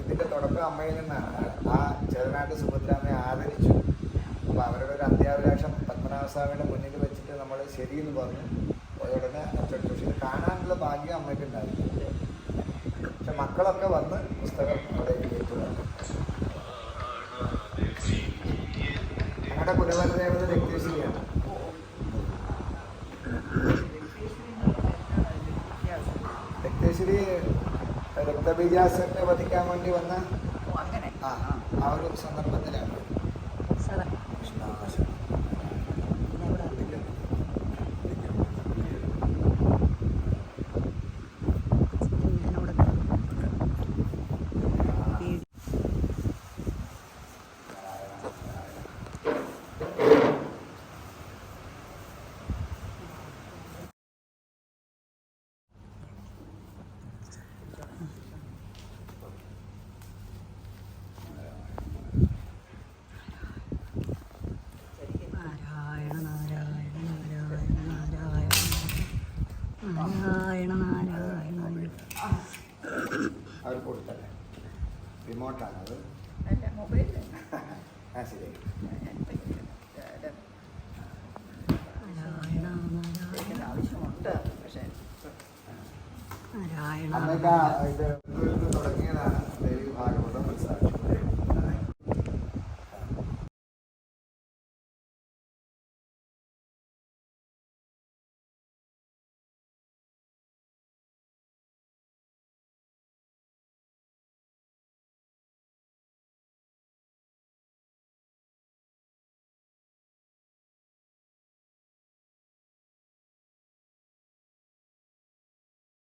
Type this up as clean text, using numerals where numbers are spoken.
ഇതിന്റെ തുടക്കം അമ്മയിൽ നിന്നാണ്. ആ ചെറുനാട്ട് സുഭദ്രാമ്മയെ ആദരിച്ചു. അപ്പോൾ അവരുടെ ഒരു അത്യാഭിലാഷം പത്മനാഭസ്വാമിയുടെ മുന്നിൽ വെച്ചിട്ട് നമ്മൾ ശരിയെന്ന് പറഞ്ഞു. ഉടനെ അച്ചടിച്ചു. പക്ഷെ ഇത് കാണാനുള്ള ഭാഗ്യം അമ്മയ്ക്ക് ഉണ്ടായിരുന്നു. പക്ഷെ മക്കളൊക്കെ വന്ന് പുസ്തകം അവിടെ എഴുതിയിട്ട് പറഞ്ഞു. ഞങ്ങളുടെ കുലവരദേവത രക്തേശ്വരിയാണ്. രക്തേശ്വരി രക്തബീജാസുരനെ വധിക്കാൻ വേണ്ടി വന്ന ആ ഒരു സന്ദർഭത്തിലാണ്. അവർ കൊടുത്തല്ലേ റിമോട്ടാണ് അത്. ആ ശരി. ആവശ്യമുണ്ട് പക്ഷേ അമ്മയ്ക്ക് ഇത്